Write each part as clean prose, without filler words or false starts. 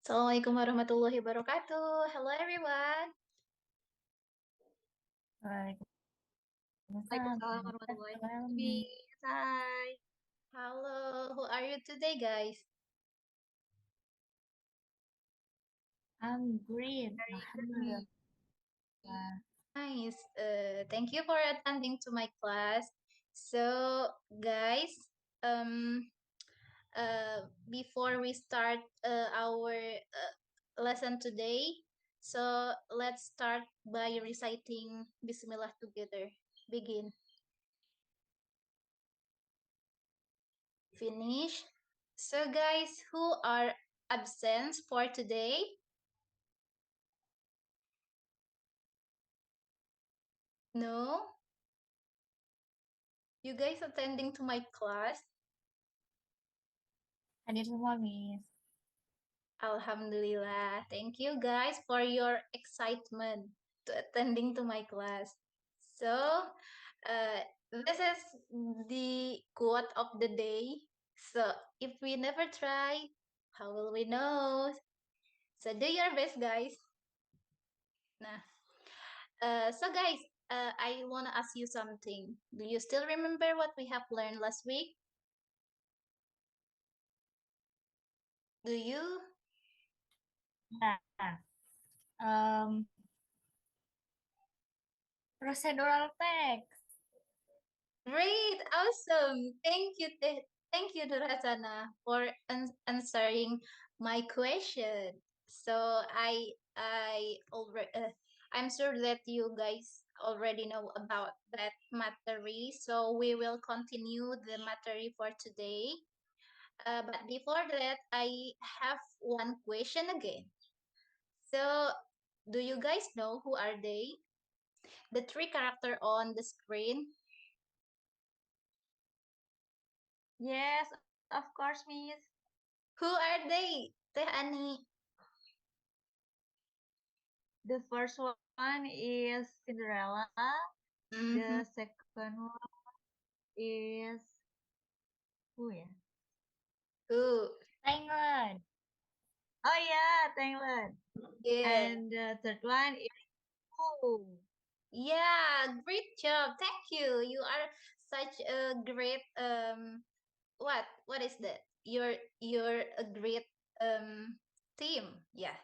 Assalamualaikum warahmatullahi wabarakatuh. Hello everyone. Waalaikumsalam Waalaikumsalam warahmatullahi warahmatullahi wabarakatuh. Hai. Halo, who are you today, guys? I'm great. Very Alhamdulillah. good. Nice. Thank you for attending to my class. So, guys, um, before we start our lesson today, so let's start by reciting Bismillah together. Begin. Finish. So guys, who are absent for today? No? You guys attending to my class? Hadir semua, Miss. Alhamdulillah. Thank you guys for your excitement to attending to my class. So, this is the quote of the day. So, if we never try, how will we know? So, do your best, guys. Nah, so guys, I want to ask you something. Do you still remember what we have learned last week? Do you? Nah, um, procedural text. Great, awesome. Thank you, Nurajijah, for answering my question. So I'm sure that you guys already know about that material. So we will continue the material for today. But before that, I have one question again. So, do you guys know who are they? The three character on the screen. Yes, of course, Miss. Who are they? Teh Ani. The first one is Cinderella. Mm-hmm. The second one is who ya? Who? Tenglan. Oh yeah, Tenglan. Yeah. And the third one is who? Yeah, great job. Thank you. You are such a great what is that? You're a great team. Yeah,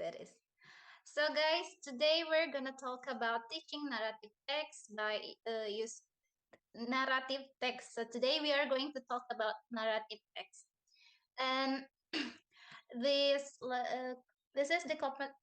that is. So guys, today we're gonna talk about teaching narrative text by use narrative text. So today we are going to talk about narrative text. And this this is the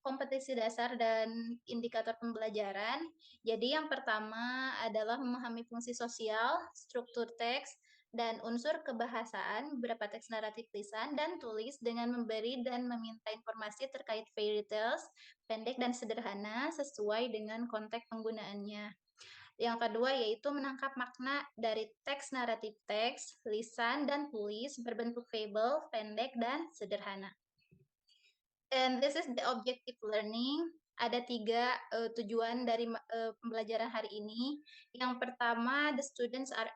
kompetisi dasar dan indikator pembelajaran. Jadi yang pertama adalah memahami fungsi sosial, struktur teks, dan unsur kebahasaan, beberapa teks naratif lisan dan tulis dengan memberi dan meminta informasi terkait fairy tales, pendek dan sederhana sesuai dengan konteks penggunaannya. Yang kedua yaitu menangkap makna dari teks naratif teks, lisan, dan tulis berbentuk fable, pendek, dan sederhana. And this is the objective learning. Ada tiga tujuan dari pembelajaran hari ini. Yang pertama, the students are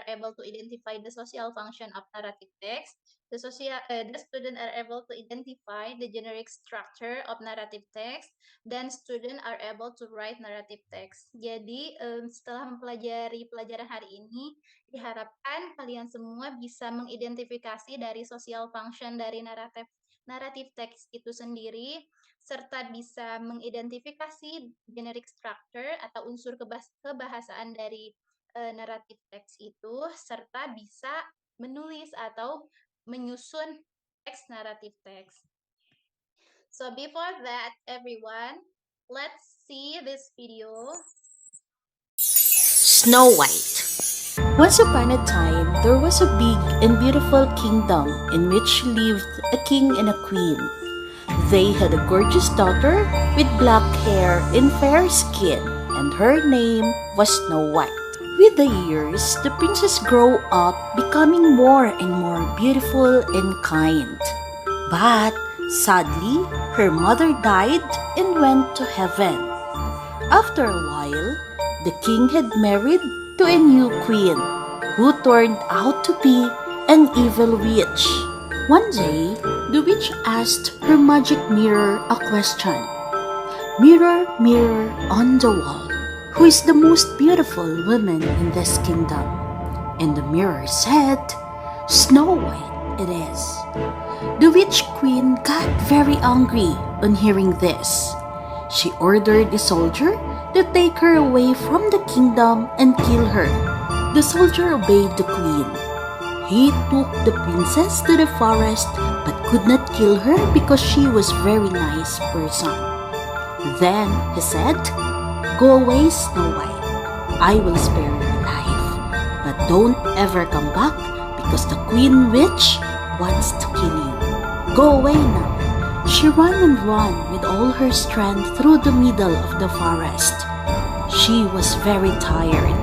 able to identify the social function of narrative text. The student are able to identify the generic structure of narrative text. Dan student are able to write narrative text. Jadi setelah mempelajari pelajaran hari ini, diharapkan kalian semua bisa mengidentifikasi dari social function dari naratif teks itu sendiri, serta bisa mengidentifikasi generic structure atau unsur kebahasaan dari naratif teks itu, serta bisa menulis atau menyusun teks naratif teks. So before that, everyone, let's see this video. Snow White. Once upon a time, there was a big and beautiful kingdom in which lived a king and a queen. They had a gorgeous daughter with black hair and fair skin, and her name was Snow White. With the years, the princess grew up, becoming more and more beautiful and kind. But sadly, her mother died and went to heaven. After a while, the king had married to a new queen who turned out to be an evil witch. One day, The witch asked her magic mirror a question. Mirror, mirror on the wall, who is the most beautiful woman in this kingdom? And the mirror said, Snow White it is. The witch queen got very angry on hearing this. She ordered a soldier to take her away from the kingdom and kill her. The soldier obeyed the queen. He took the princess to the forest but could not kill her because she was very nice person. Then he said, Go away, Snow White. I will spare your life, but don't ever come back because the queen witch wants to kill you. Go away now. She ran and ran with all her strength through the middle of the forest. She was very tired.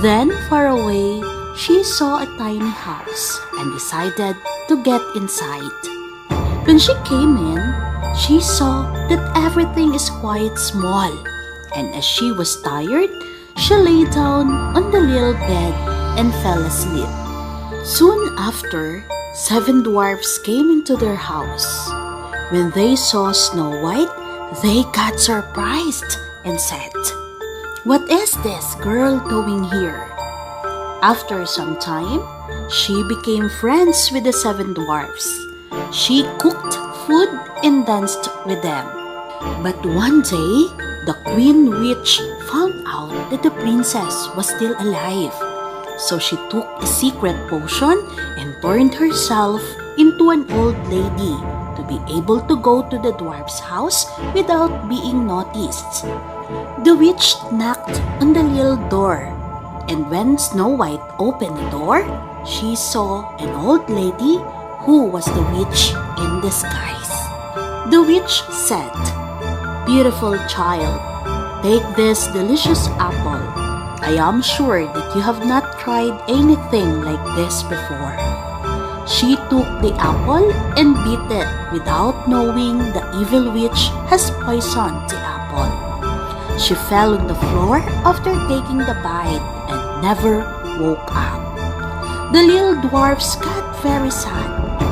Then, far away, she saw a tiny house and decided to get inside. When she came in, she saw that everything is quite small, and as she was tired, she lay down on the little bed and fell asleep. Soon after, 7 dwarfs came into their house. When they saw Snow White, they got surprised and said, What is this girl doing here? After some time, she became friends with the 7 dwarfs. She cooked food and danced with them. But one day, the queen witch found out that the princess was still alive. So she took a secret potion and turned herself into an old lady to be able to go to the dwarf's house without being noticed. The witch knocked on the little door, and when Snow White opened the door, she saw an old lady who was the witch in disguise. The witch said, Beautiful child, take this delicious apple. I am sure that you have not tried anything like this before. She took the apple and beat it without knowing the evil witch has poisoned the apple. She fell on the floor after taking the bite and never woke up. The little dwarfs got very sad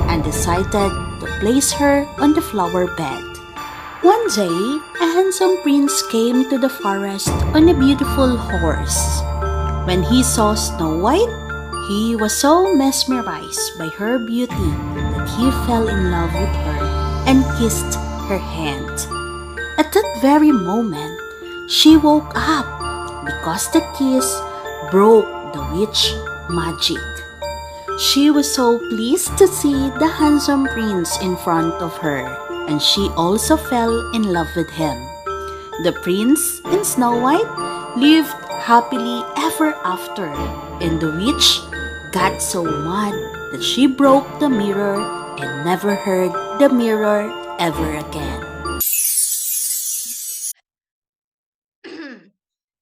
and decided to place her on the flower bed. One day, a handsome prince came to the forest on a beautiful horse. When he saw Snow White, he was so mesmerized by her beauty that he fell in love with her and kissed her hand. At that very moment, she woke up because the kiss broke the witch magic. She was so pleased to see the handsome prince in front of her, and she also fell in love with him. The prince and Snow White lived happily ever after, and the witch got so mad that she broke the mirror and never heard the mirror ever again.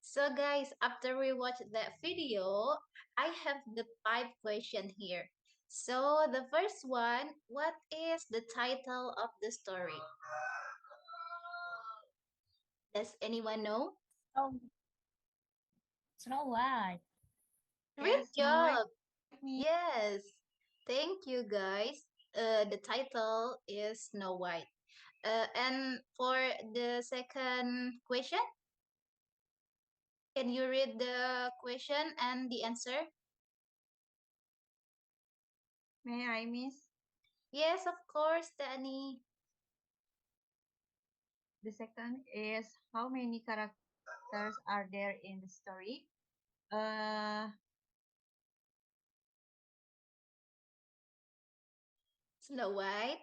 So guys, after we watch that video, I have the 5 question here. So the first one, what is the title of the story? Does anyone know? Oh, Snow White. Great Yes, Snow White, job. me. Yes. Thank you guys. The title is Snow White. And for the second question, can you read the question and the answer? May I, Miss? Yes, of course, Danny. The second is how many characters are there in the story? Uh, Snow White.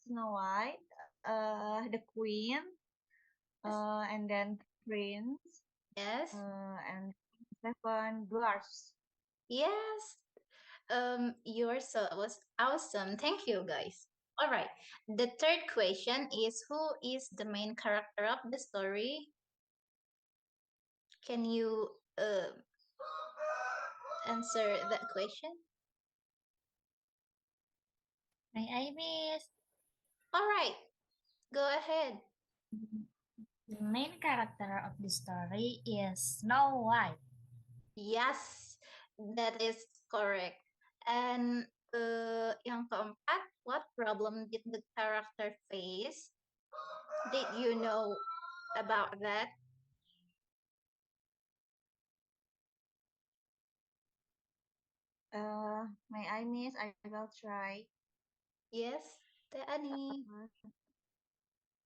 Snow White, the Queen, Yes. and then Prince, Yes. and seven dwarfs. Yes. Yours so was awesome. Thank you, guys. All right. The third question is, who is the main character of the story? Can you answer that question? May I, Miss? All right. Go ahead. The main character of the story is Snow White. Yes, that is correct. And yang keempat, what problem did the character face? Did you know about that? May I miss? I will try. Yes, Teh Ani.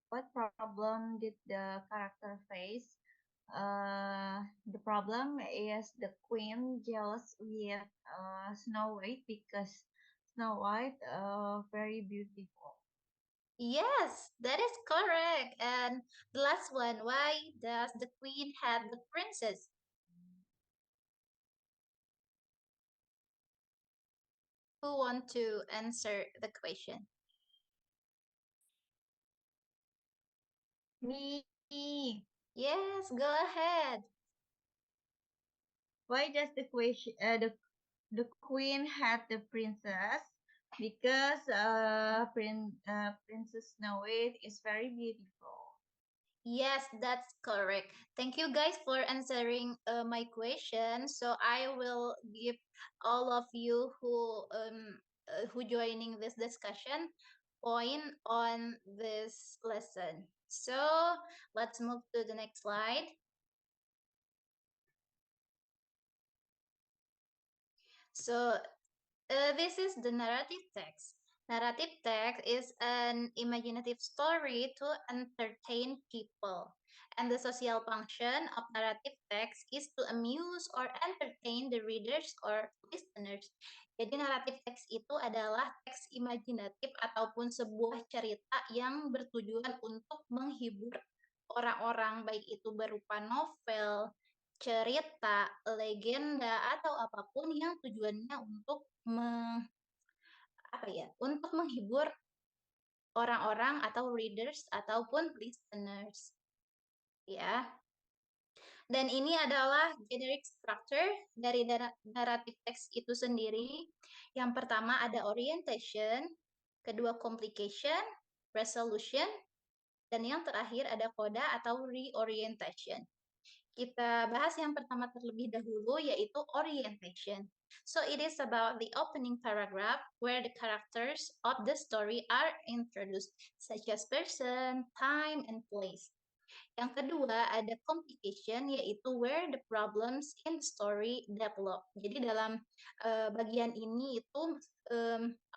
What problem did the character face? The problem is the queen jealous with Snow White because Snow White very beautiful. Yes, that is correct. And the last one, why does the queen have the princess? Who want to answer the question? Me. Yes, go ahead. Why does the queen had the princess? Because Princess Snow White is very beautiful. Yes, that's correct. Thank you guys for answering my question. So I will give all of you who joining this discussion point on this lesson. So let's move to the next slide. So this is the narrative text. Narrative text is an imaginative story to entertain people. And the social function of narrative text is to amuse or entertain the readers or listeners. Jadi naratif teks itu adalah teks imajinatif ataupun sebuah cerita yang bertujuan untuk menghibur orang-orang, baik itu berupa novel, cerita, legenda, atau apapun yang tujuannya untuk untuk menghibur orang-orang atau readers ataupun listeners. Ya. Dan ini adalah generic structure dari narrative text itu sendiri. Yang pertama ada orientation, kedua complication, resolution, dan yang terakhir ada coda atau reorientation. Kita bahas yang pertama terlebih dahulu, yaitu orientation. So it is about the opening paragraph where the characters of the story are introduced, such as person, time, and place. Yang kedua ada complication, yaitu where the problems in the story develop. Jadi dalam bagian ini itu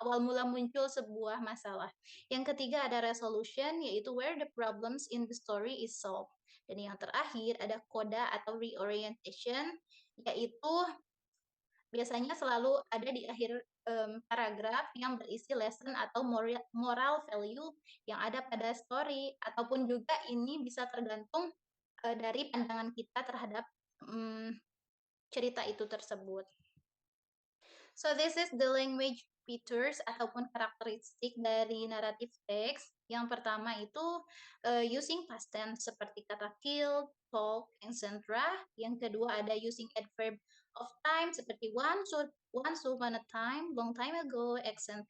awal mula muncul sebuah masalah. Yang ketiga ada resolution, yaitu where the problems in the story is solved. Dan yang terakhir ada coda atau reorientation, yaitu biasanya selalu ada di akhir paragraf yang berisi lesson atau moral value yang ada pada story, ataupun juga ini bisa tergantung dari pandangan kita terhadap cerita itu tersebut. So this is the language features ataupun karakteristik dari narrative text. Yang pertama itu using past tense seperti kata kill, talk, etc. Yang kedua ada using adverb of time seperti once upon a time, long time ago, etc.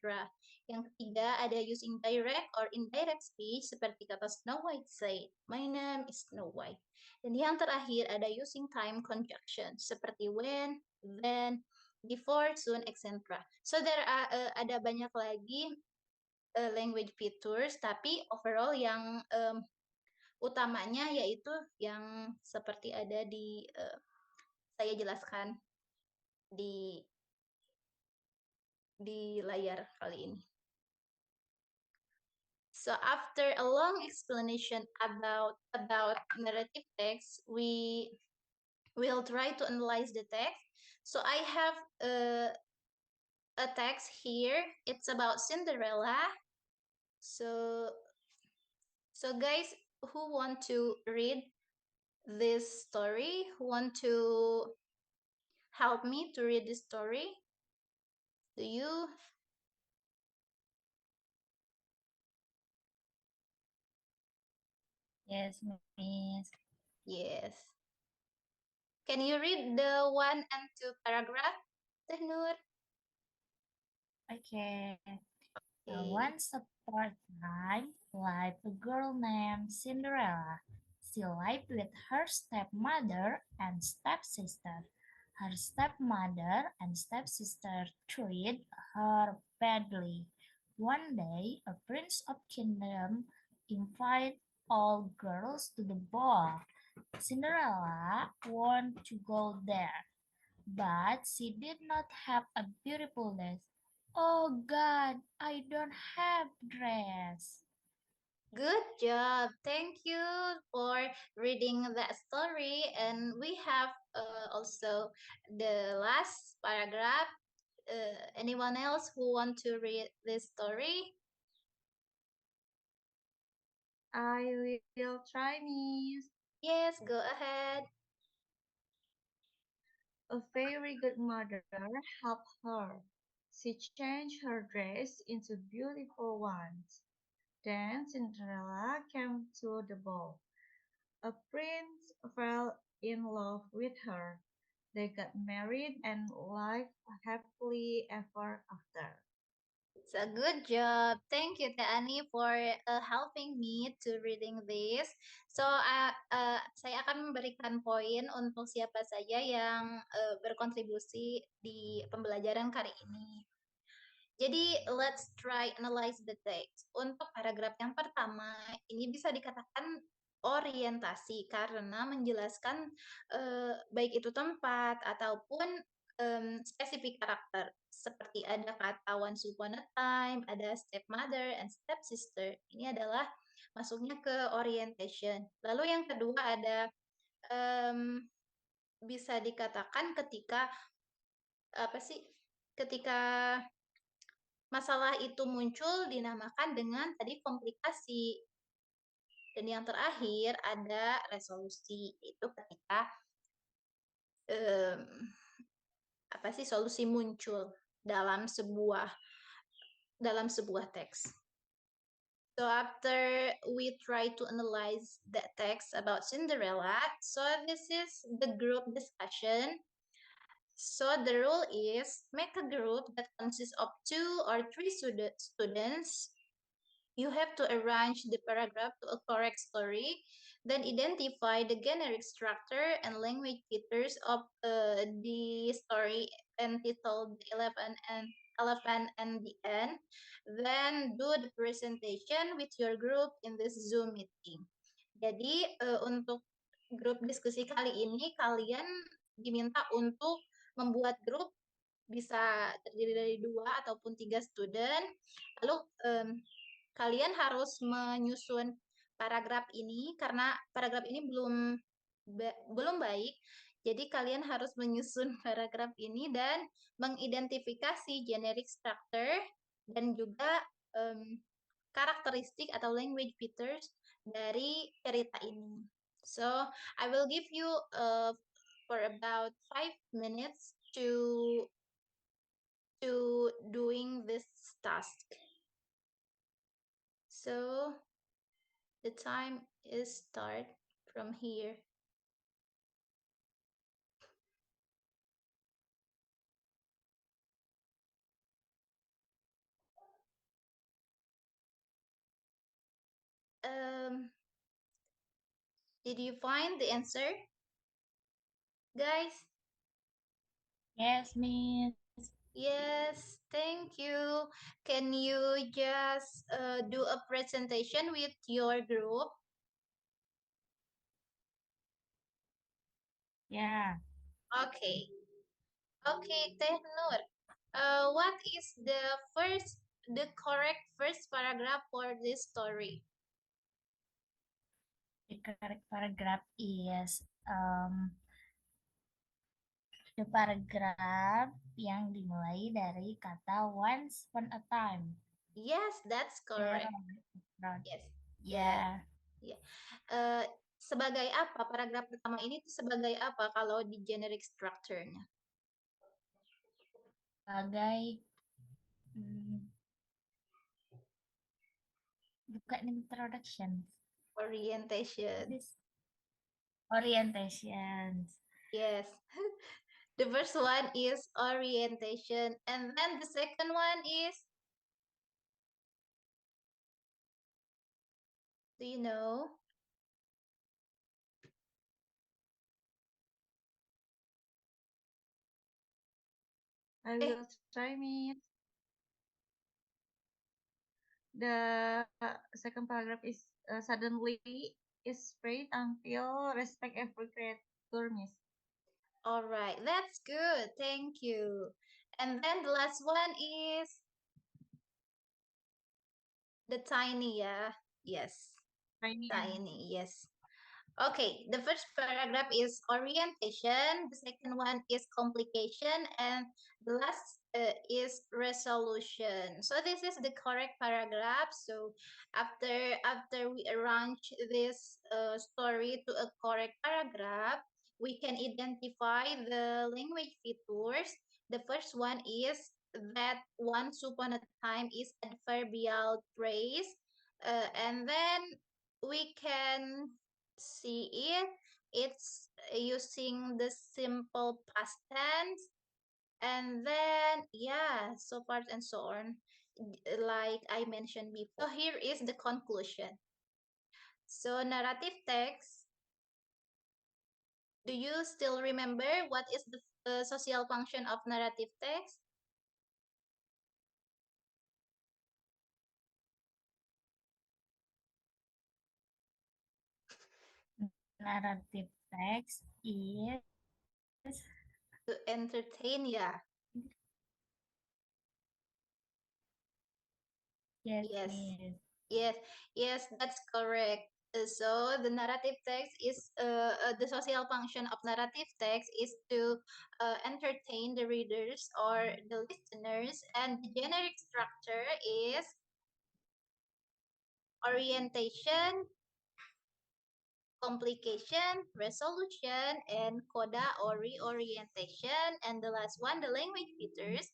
Yang ketiga ada using direct or indirect speech seperti kata Snow White said, my name is Snow White. Dan yang terakhir ada using time conjunction seperti when, then, before, soon, etc. So there are ada banyak lagi language features, tapi overall yang utamanya yaitu yang seperti ada di saya jelaskan di layar kali ini. So after a long explanation about narrative text, we will try to analyze the text. So I have a text here. It's about Cinderella. So guys, who want to read this story? Who want to help me to read this story? Do you? Yes, Miss. Yes. Can you read the 1 and 2 paragraph, Teh Nur? Okay. Okay. Once upon a time lived a girl named Cinderella. She lived with her stepmother and stepsister. Her stepmother and stepsister treated her badly. One day, a prince of kingdom invited all girls to the ball. Cinderella wanted to go there, but she did not have a beautiful dress. Oh God, I don't have dress. Good job. Thank you for reading that story. And we have also the last paragraph. Anyone else who want to read this story? I will try, Miss. Yes, go ahead. A very good mother helped her. She changed her dress into beautiful ones. Then Cinderella came to the ball. A prince fell in love with her. They got married and lived happily ever after. So good job. Thank you, Tani, for helping me to reading this. So saya akan memberikan poin untuk siapa saja yang berkontribusi di pembelajaran kali ini. Jadi, let's try analyze the text. Untuk paragraf yang pertama, ini bisa dikatakan orientasi karena menjelaskan baik itu tempat ataupun spesifik karakter. Seperti ada kata once upon a time, ada stepmother and stepsister. Ini adalah masuknya ke orientation. Lalu yang kedua ada em, bisa dikatakan ketika apa sih? Ketika masalah itu muncul dinamakan dengan tadi komplikasi. Dan yang terakhir ada resolusi, itu ketika um, apa sih solusi muncul dalam sebuah teks. So after we try to analyze that text about Cinderella, so this is the group discussion. So the rule is make a group that consists of 2 or 3 students. You have to arrange the paragraph to a correct story, then identify the generic structure and language features of the story entitled Elephant and the End. Then do the presentation with your group in this Zoom meeting. Jadi untuk grup diskusi kali ini kalian diminta untuk membuat grup bisa terdiri dari 2 ataupun 3 student. Lalu kalian harus menyusun paragraf ini karena paragraf ini belum baik. Jadi kalian harus menyusun paragraf ini dan mengidentifikasi generic structure dan juga karakteristik atau language features dari cerita ini. So I will give you for about 5 minutes to doing this task. So the time is start from here. Did you find the answer, guys? Yes, Miss. Yes, thank you. Can you just do a presentation with your group? Yeah. Okay. Okay, Teh Nur. What is the correct first paragraph for this story? The correct paragraph is the paragraph yang dimulai dari kata once upon a time. Yes, that's correct. Yes. Yeah. Yeah. Sebagai apa paragraf pertama ini tuh sebagai apa kalau di generic structure-nya? Sebagai bukan introduction. Orientation. Orientation. Yes. The first one is orientation, and then the second one is, do you know? I Eh, will try, Miss. The second paragraph is suddenly is spread until respect every creature, Miss. all right, that's good. Thank you. And then the last one is the tiny, yeah. Yes, Tiny and tiny, yes. Okay, the first paragraph is orientation, the second one is complication, and the last is resolution. So this is the correct paragraph. So after we arrange this story to a correct paragraph, we can identify the language features. The first one is that once upon a time is adverbial phrase, and then we can see it. It's using the simple past tense, and then yeah, so forth and so on, like I mentioned before. So here is the conclusion. So narrative text, do you still remember what is the social function of narrative text? Narrative text is To entertain, yeah. yes, Yes, Miss. yes, yes, that's correct. So the narrative text is the social function of narrative text is to entertain the readers or the listeners, and the generic structure is orientation, complication, resolution, and coda or reorientation. And the last one, the language features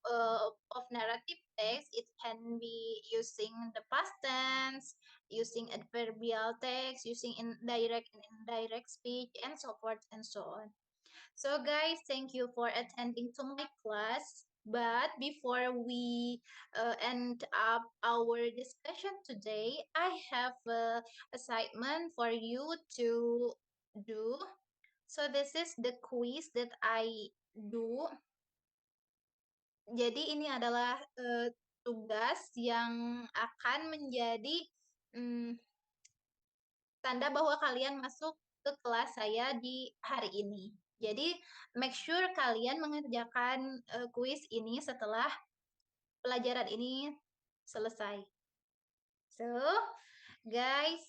of narrative text. It can be using the past tense, using adverbial text, using indirect and indirect speech, and so forth and so on. So, guys, thank you for attending to my class. But before we end up our discussion today, I have a assignment for you to do. So, this is the quiz that I do. Jadi, ini adalah tugas yang akan menjadi mm, tanda bahwa kalian masuk ke kelas saya di hari ini. Jadi, make sure kalian mengerjakan kuis ini setelah pelajaran ini selesai. So, guys,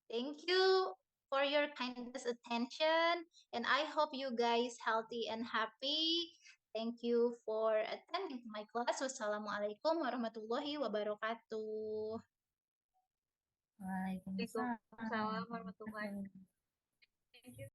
thank you for your kindest attention, and I hope you guys healthy and happy. Thank you for attending to my class. Wassalamualaikum warahmatullahi wabarakatuh. Waalaikumsalam Waalaikumsalam warahmatullahi warahmatullahi wabarakatuh. Thank you,